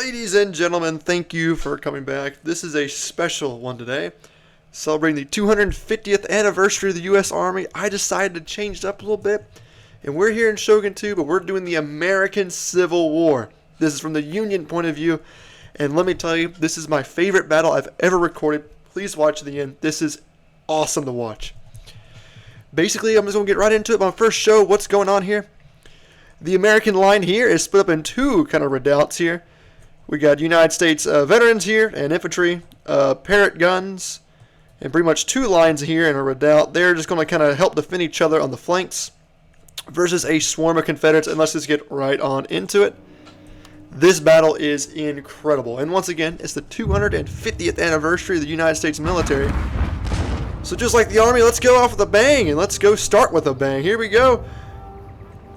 Ladies and gentlemen, thank you for coming back. This is a special one today. Celebrating the 250th anniversary of the U.S. Army, I decided to change it up a little bit. And we're here in Shogun 2, but we're doing the American Civil War. This is from the Union point of view. And let me tell you, this is my favorite battle I've ever recorded. Please watch to the end. This is awesome to watch. Basically, I'm just going to get right into it. My first show, what's going on here? The American line here is split up in two kind of redoubts here. We got United States veterans here and infantry, Parrott guns, and pretty much two lines here in a redoubt. They're just going to kind of help defend each other on the flanks versus a swarm of Confederates, and let's just get right on into it. This battle is incredible, and once again, it's the 250th anniversary of the United States military. So just like the Army, let's go off with a bang, and let's go start with a bang. Here we go.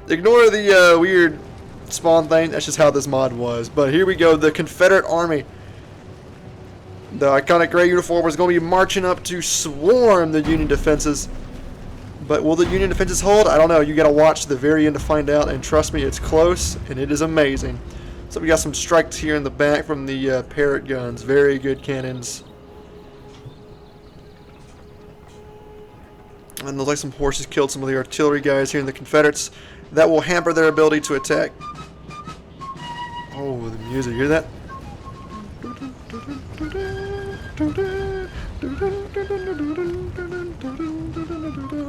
Ignore the weird spawn thing. That's just how this mod was. But here we go. The Confederate Army. The iconic gray uniform is going to be marching up to swarm the Union defenses. But will the Union defenses hold? I don't know. You got to watch to the very end to find out. And trust me, it's close and it is amazing. So we got some strikes here in the back from the Parrott guns. Very good cannons. And looks like some horses killed some of the artillery guys here in the Confederates. That will hamper their ability to attack. Oh, the music, hear that?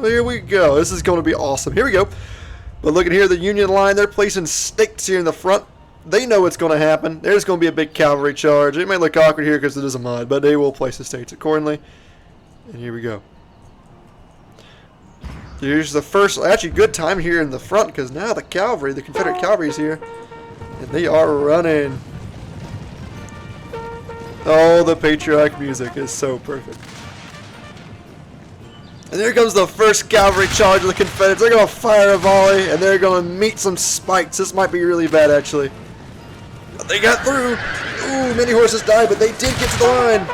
Here we go. This is going to be awesome. Here we go. But look at here, the Union line, they're placing stakes here in the front. They know what's going to happen. There's going to be a big cavalry charge. It may look awkward here because it is a mod, but they will place the stakes accordingly. And here we go. Here's the first, actually good time here in the front because now the cavalry, the Confederate cavalry is here. And they are running. Oh, the patriotic music is so perfect. And there comes the first cavalry charge of the Confederates. They're going to fire a volley and they're going to meet some spikes. This might be really bad actually. But they got through. Ooh, many horses died, but they did get to the line.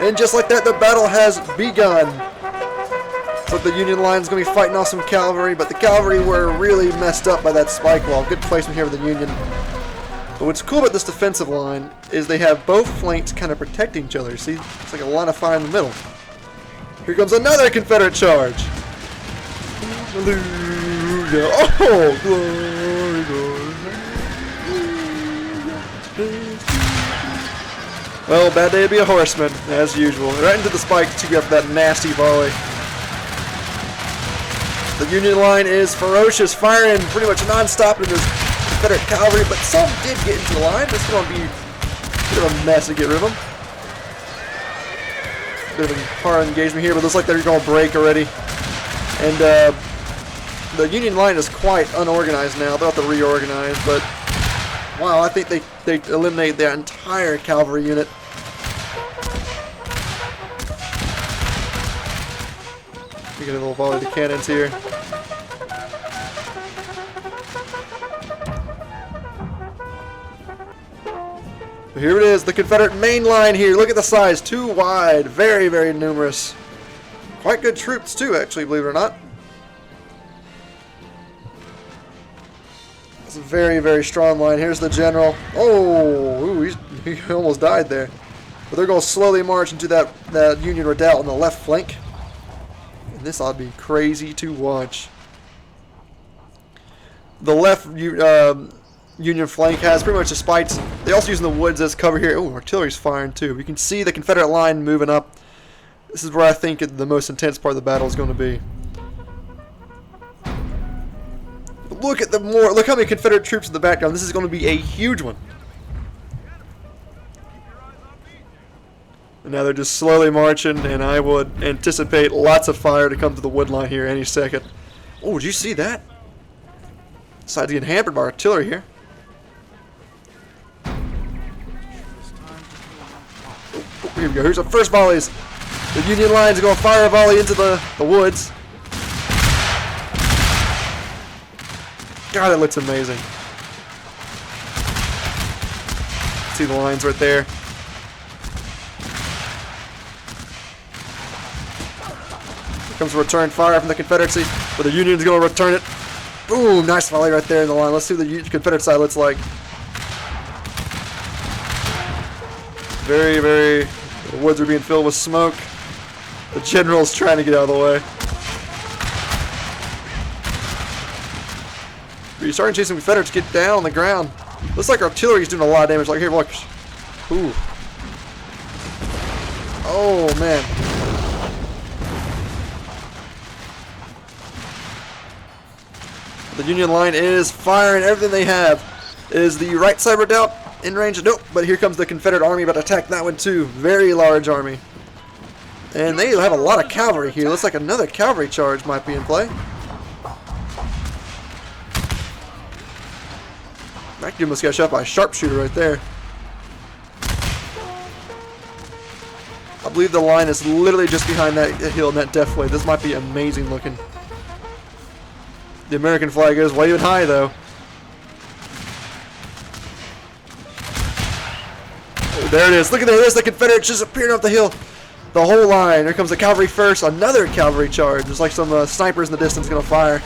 And just like that, the battle has begun. But the Union line is going to be fighting off some cavalry, but the cavalry were really messed up by that spike wall. Good placement here with the Union. But what's cool about this defensive line is they have both flanks kind of protecting each other. See, it's like a line of fire in the middle. Here comes another Confederate charge. Hallelujah. Oh, glory, glory. Well, bad day to be a horseman, as usual. Right into the spikes to get that nasty volley. The Union line is ferocious, firing pretty much non-stop into this Confederate cavalry, but some did get into the line. This is going to be a bit of a mess to get rid of them. Bit of a hard engagement here, but it looks like they're going to break already. And the Union line is quite unorganized now. They'll have to reorganize, but wow, I think they eliminate their entire cavalry unit. We get a little volley of the cannons here. But here it is, the Confederate main line here. Look at the size, too wide, very, very numerous. Quite good troops too, actually, believe it or not. It's a very, very strong line. Here's the general. Oh, ooh, he almost died there. But they're going to slowly march into that Union redoubt on the left flank. This ought to be crazy to watch. The left Union flank has pretty much the spikes. They're also using the woods as cover here. Oh, artillery's firing too. We can see the Confederate line moving up. This is where I think the most intense part of the battle is going to be. Look at look how many Confederate troops in the background. This is going to be a huge one. And now they're just slowly marching, and I would anticipate lots of fire to come to the wood line here any second. Oh, did you see that? Side's getting hampered by artillery here. Oh, here we go. Here's our first volleys. The Union line's going to fire a volley into the woods. God, that looks amazing. See the lines right there. Comes a return fire from the Confederacy, but the Union's going to return it. Ooh, nice volley right there in the line. Let's see what the Confederate side looks like. The woods are being filled with smoke. The general's trying to get out of the way. But you're starting to see some Confederates get down on the ground. Looks like artillery's doing a lot of damage. Like, here, look. Ooh. Oh, man. The Union line is firing everything they have. Is the right side redoubt in range? Nope, but here comes the Confederate army about to attack that one too. Very large army. And they have a lot of cavalry here. Looks like another cavalry charge might be in play. That dude must get shot by a sharpshooter right there. I believe the line is literally just behind that hill in that defway. This might be amazing looking. The American flag is waving high though. Oh, there it is. Look at there. There's the Confederates just appearing off the hill. The whole line. Here comes the cavalry first. Another cavalry charge. There's like some snipers in the distance going to fire.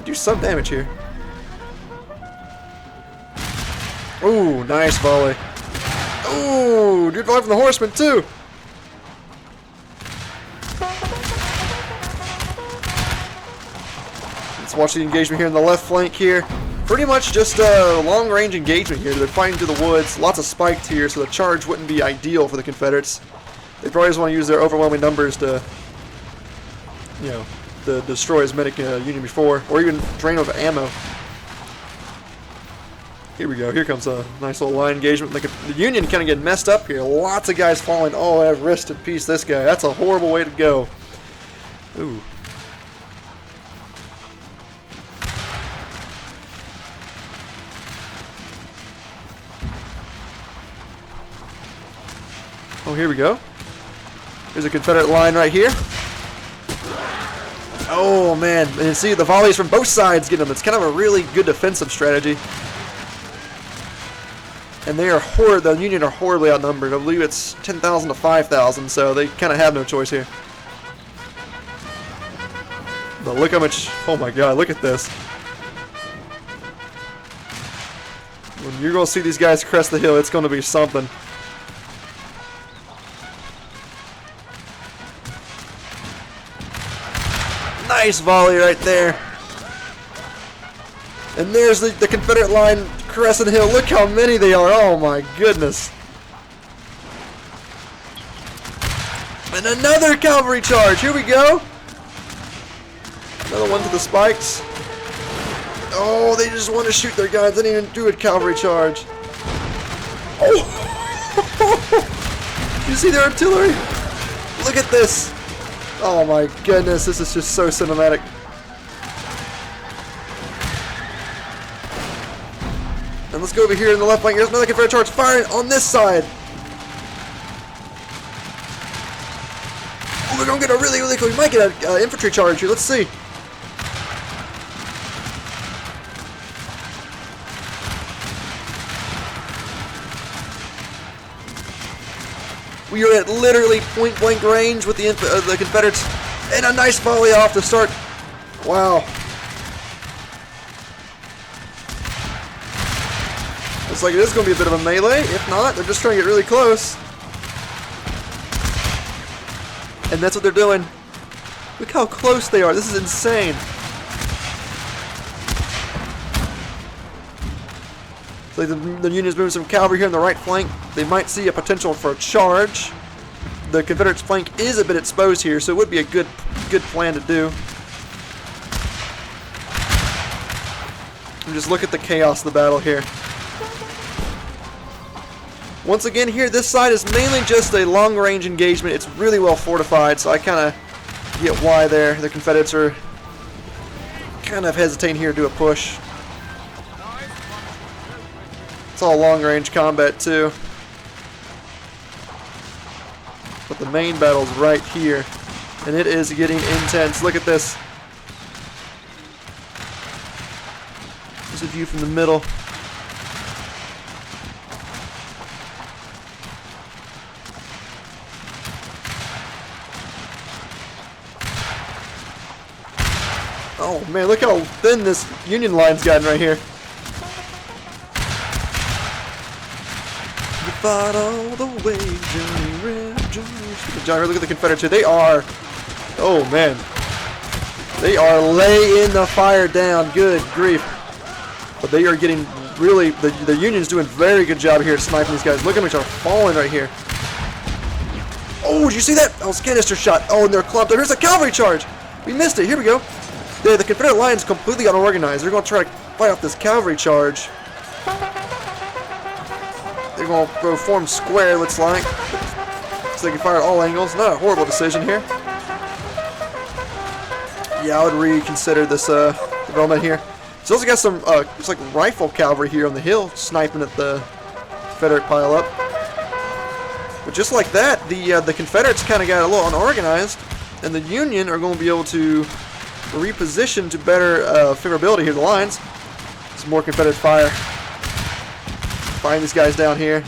Do some damage here. Ooh, nice volley. Ooh, good volley from the horseman too. Let's watch the engagement here in the left flank here. Pretty much just a long-range engagement here. They're fighting through the woods. Lots of spiked here, so the charge wouldn't be ideal for the Confederates. They probably just want to use their overwhelming numbers to, you know, to destroy as many Union before, or even drain of ammo. Here we go. Here comes a nice little line engagement. The Union kind of getting messed up here. Lots of guys falling. Oh, I've rest in peace this guy. That's a horrible way to go. Ooh. Oh, here we go. There's a Confederate line right here. Oh, man. And you see the volleys from both sides getting them. It's kind of a really good defensive strategy. And they are the Union are horribly outnumbered. I believe it's 10,000 to 5,000, so they kind of have no choice here. But look how much, oh my god, look at this. When you're going to see these guys crest the hill, it's going to be something. Nice volley right there. And there's the Confederate line cresting the hill. Look how many they are. Oh my goodness. And another cavalry charge. Here we go. Another one to the spikes. Oh, they just want to shoot their guns. They didn't even do a cavalry charge. Oh! You see their artillery? Look at this. Oh my goodness, this is just so cinematic. And let's go over here in the left flank. Here's another Confederate charge firing on this side. Oh, we're going to get a really cool. We might get an infantry charge here. Let's see. We are at literally point-blank range with the Confederates. And a nice volley off to start. Wow. Looks like it is going to be a bit of a melee. If not, they're just trying to get really close. And that's what they're doing. Look how close they are. This is insane. So the Union's moving some cavalry here on the right flank. They might see a potential for a charge. The Confederates' flank is a bit exposed here, so it would be a good plan to do. And just look at the chaos of the battle here. Once again here, this side is mainly just a long-range engagement. It's really well fortified, so I kind of get why the Confederates are kind of hesitating here to do a push. It's all long-range combat too. But the main battle's right here, and it is getting intense. Look at this. There's a view from the middle. Oh man, look how thin this Union line's gotten right here. fought all the way, Johnny Red, Johnny. Look at the Confederates here. They are, oh man, they are laying the fire down. Good grief. But they are getting really, the Union's doing a very good job here at sniping these guys. Look at them, which are falling right here. Oh, did you see that? That was a canister shot. Oh, and they're clumped. Here's a cavalry charge. We missed it. Here we go. The Confederate line's completely unorganized. They're going to try to fight off this cavalry charge. They're going to go form square, looks like. So they can fire at all angles. Not a horrible decision here. Yeah, I would reconsider this development here. It's also got some, it's like rifle cavalry here on the hill, sniping at the Confederate pile-up. But just like that, the Confederates kind of got a little unorganized, and the Union are going to be able to reposition to better favorability here. The lines. Some more Confederate fire. Firing these guys down here.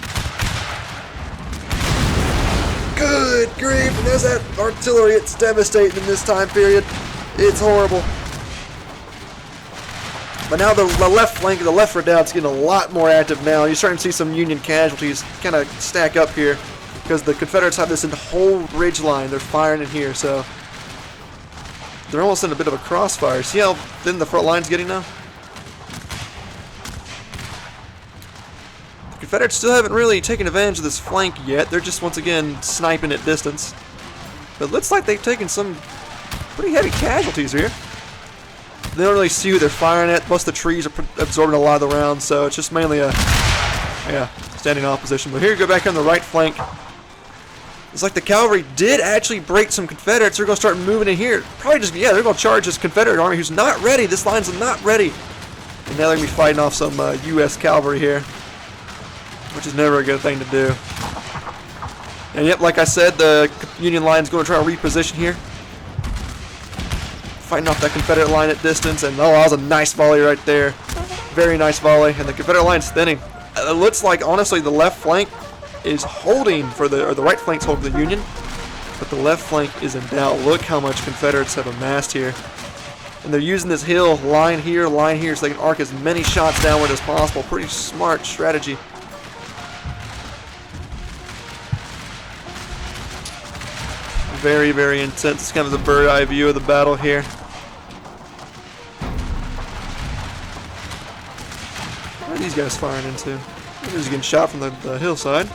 Good grief! And there's that artillery. It's devastating in this time period. It's horrible. But now the left flank, the left redoubt's getting a lot more active now. You're starting to see some Union casualties kind of stack up here because the Confederates have this whole ridge line. They're firing in here, so they're almost in a bit of a crossfire. See how thin the front line's getting now? The Confederates still haven't really taken advantage of this flank yet. They're just once again sniping at distance. But it looks like they've taken some pretty heavy casualties here. They don't really see who they're firing at. Most of the trees are absorbing a lot of the rounds, so it's just mainly a standing opposition. But here you go back on the right flank. It's like the cavalry did actually break some Confederates. They're going to start moving in here. Probably just, yeah, they're going to charge this Confederate army who's not ready. This line's not ready. And now they're going to be fighting off some U.S. cavalry here, which is never a good thing to do. And yep, like I said, the Union line's going to try to reposition here. Fighting off that Confederate line at distance, and oh, that was a nice volley right there. Very nice volley, and the Confederate line's thinning. It looks like, honestly, the left flank is holding for the right flank's holding the Union, but the left flank is in doubt. Look how much Confederates have amassed here. And they're using this hill, line here, so they can arc as many shots downward as possible. Pretty smart strategy. Very, very intense. It's kind of the bird's eye view of the battle here. What are these guys firing into? They're just getting shot from the hillside.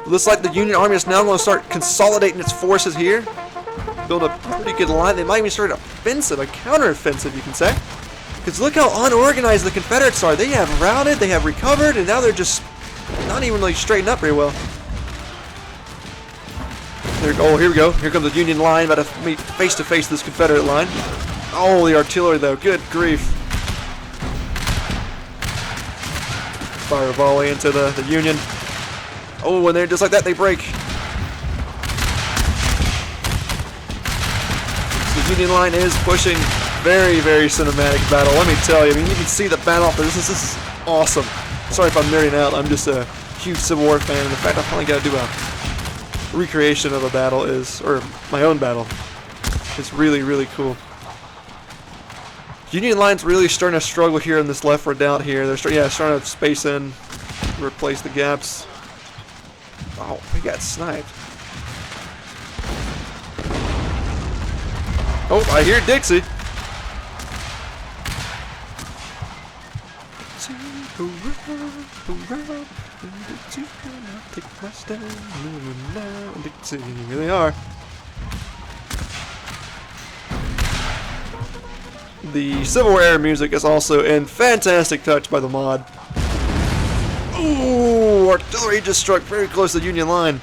Looks like the Union Army is now going to start consolidating its forces here. Build a pretty good line. They might even start an offensive, a counter-offensive, you can say. Because look how unorganized the Confederates are. They have routed, they have recovered, and now they're just not even really straightened up very well. Oh, here we go. Here comes the Union line, about to meet face-to-face this Confederate line. Oh, the artillery, though. Good grief. Fire a volley into the Union. Oh, and they're just like that, they break. The Union line is pushing. Very, very cinematic battle. Let me tell you. I mean, you can see the battle off there. This is awesome. Sorry if I'm nerding out. I'm just a huge Civil War fan. And the fact I finally got to do a recreation of a battle or my own battle, is really, really cool. Union line's really starting to struggle here in this left redoubt here. They're starting to space in, replace the gaps. Oh, we got sniped. Oh, I hear Dixie. Here they are. The Civil War era music is also in fantastic touch by the mod. Ooh, artillery just struck very close to the Union line.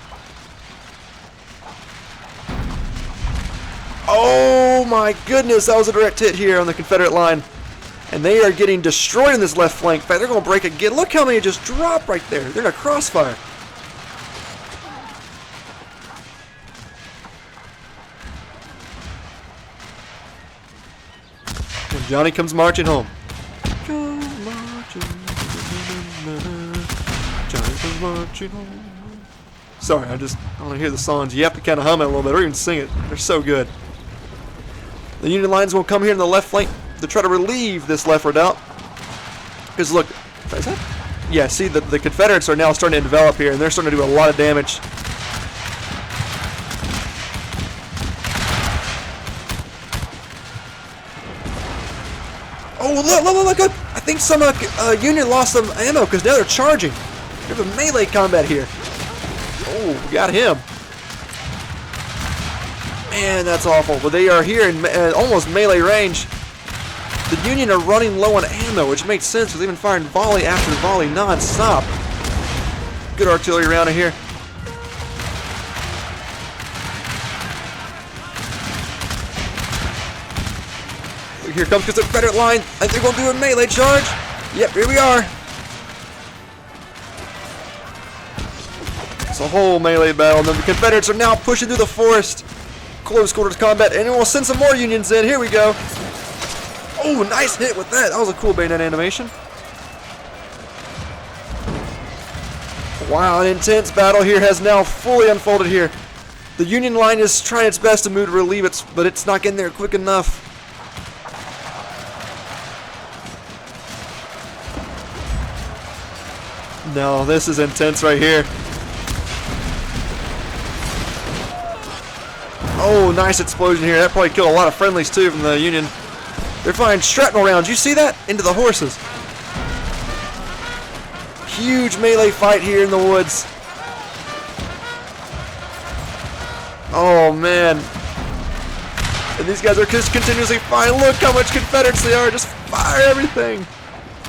Oh my goodness, that was a direct hit here on the Confederate line. And they are getting destroyed in this left flank. In fact, they're going to break again. Look how many just dropped right there. They're in a crossfire. When Johnny comes marching home. Johnny comes marching home. Sorry, I want to hear the songs. You have to kind of hum it a little bit or even sing it. They're so good. The Union line's going to come here in the left flank to try to relieve this left redoubt. Because look, is that yeah, see, the Confederates are now starting to develop here, and they're starting to do a lot of damage. Oh, look! I think some Union lost some ammo because now they're charging. We have a melee combat here. Oh, we got him. Man, that's awful. But they are here in almost melee range. The Union are running low on ammo, which makes sense because they've been firing volley after volley non-stop. Good artillery round in here. Here comes the Confederate line. I think they're going to do a melee charge. Yep, here we are. It's a whole melee battle. And then the Confederates are now pushing through the forest. Close quarters combat. And we'll send some more Unions in. Here we go. Oh, nice hit with that. That was a cool bayonet animation. Wow, an intense battle here has now fully unfolded here. The Union line is trying its best to move to relieve it, but it's not getting there quick enough. No, this is intense right here. Oh, nice explosion here. That probably killed a lot of friendlies too from the Union. They're firing shrapnel rounds. You see that? Into the horses. Huge melee fight here in the woods. Oh, man. And these guys are just continuously firing. Look how much Confederates they are. Just fire everything.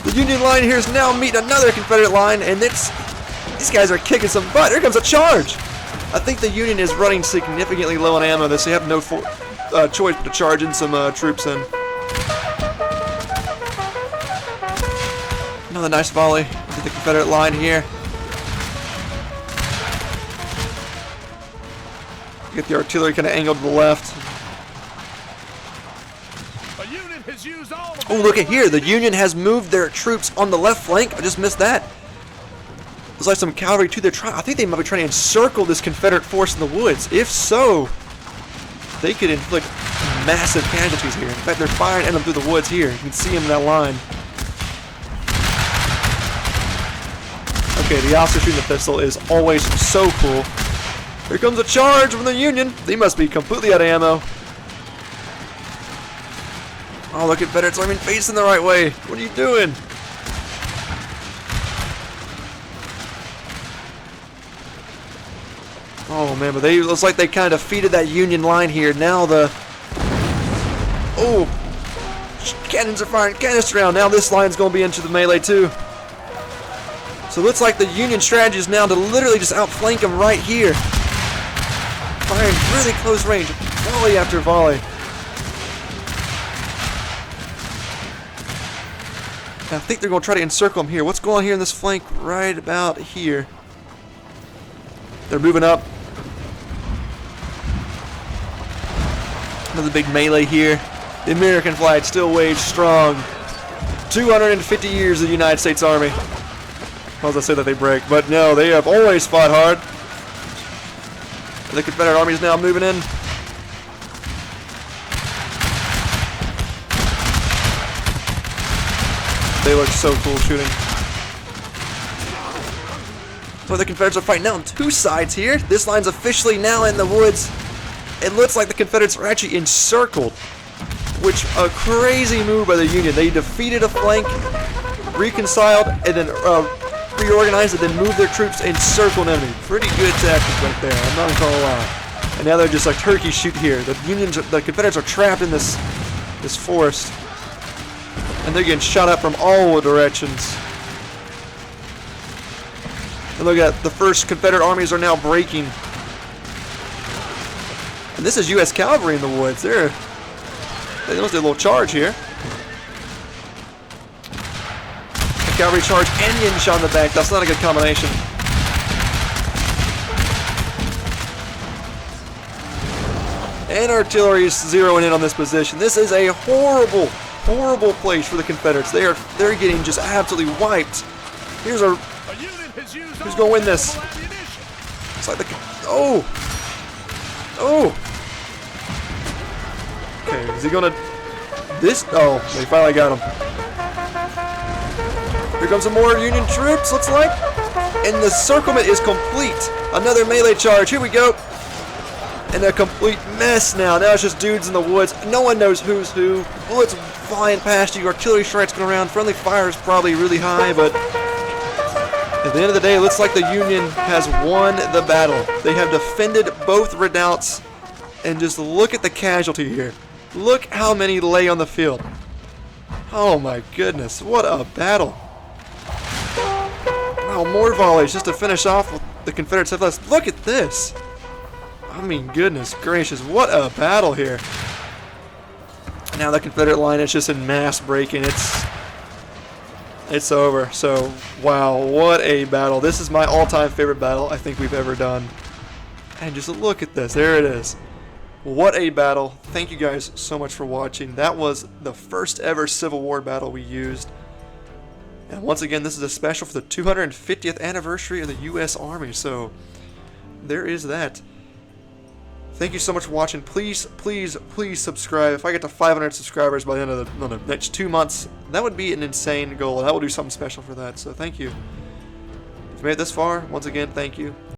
The Union line here is now meeting another Confederate line, and these guys are kicking some butt. Here comes a charge. I think the Union is running significantly low on ammo. They have no choice but to charge in some troops in. Another nice volley to the Confederate line here. Get the artillery kind of angled to the left. Oh, look at here. The Union has moved their troops on the left flank. I just missed that. There's like some cavalry too. I think they might be trying to encircle this Confederate force in the woods. If so, they could inflict massive casualties here. In fact, they're firing at them through the woods here. You can see them in that line. Okay, the officer shooting the pistol is always so cool. Here comes a charge from the Union. They must be completely out of ammo. Oh, the Confederates aren't even facing the right way. What are you doing? Oh man, but it looks like they kind of defeated that Union line here. Now cannons are firing canister round. Now this line's going to be into the melee too. So it looks like the Union strategy is now to literally just outflank them right here. Firing really close range, volley after volley. I think they're going to try to encircle them here. What's going on here in this flank right about here? They're moving up. Another big melee here. The American flag still waves strong. 250 years of the United States Army. Well, I say that they break, but no, they have always fought hard. The Confederate Army is now moving in. They look so cool shooting. So the Confederates are fighting now on two sides here. This line's officially now in the woods. It looks like the Confederates are actually encircled, which a crazy move by the Union. They defeated a flank, reconciled, and then reorganized, and then moved their troops and encircled an enemy. Pretty good tactics right there. I'm not gonna lie. And now they're just like turkey shoot here. The Confederates are trapped in this forest. And they're getting shot up from all directions. And look at the first Confederate armies are now breaking. And this is U.S. cavalry in the woods. They must do a little charge here. A cavalry charge and getting shot in the back. That's not a good combination. And artillery is zeroing in on this position. This is a horrible place for the Confederates. They're getting just absolutely wiped. Who's gonna win this? It's like Okay, is he gonna Oh, they finally got him. Here comes some more Union troops, looks like. And the circlement is complete. Another melee charge. Here we go. And a complete mess now. Now it's just dudes in the woods. No one knows who's who. Bullets flying past you. Artillery strikes going around. Friendly fire is probably really high, but at the end of the day, it looks like the Union has won the battle. They have defended both redoubts. And just look at the casualty here. Look how many lay on the field. Oh my goodness, what a battle. Wow, more volleys just to finish off with the Confederates have left. Look at this. I mean, goodness gracious, what a battle here. Now the Confederate line is just in mass breaking. It's over. So, wow, what a battle. This is my all-time favorite battle I think we've ever done. And just look at this. There it is. What a battle. Thank you guys so much for watching. That was the first ever Civil War battle we used. And once again, this is a special for the 250th anniversary of the U.S. Army. So, there is that. Thank you so much for watching. Please, please, please subscribe. If I get to 500 subscribers by the end of the next 2 months, that would be an insane goal. And I will do something special for that. So, thank you. If you made it this far, once again, thank you.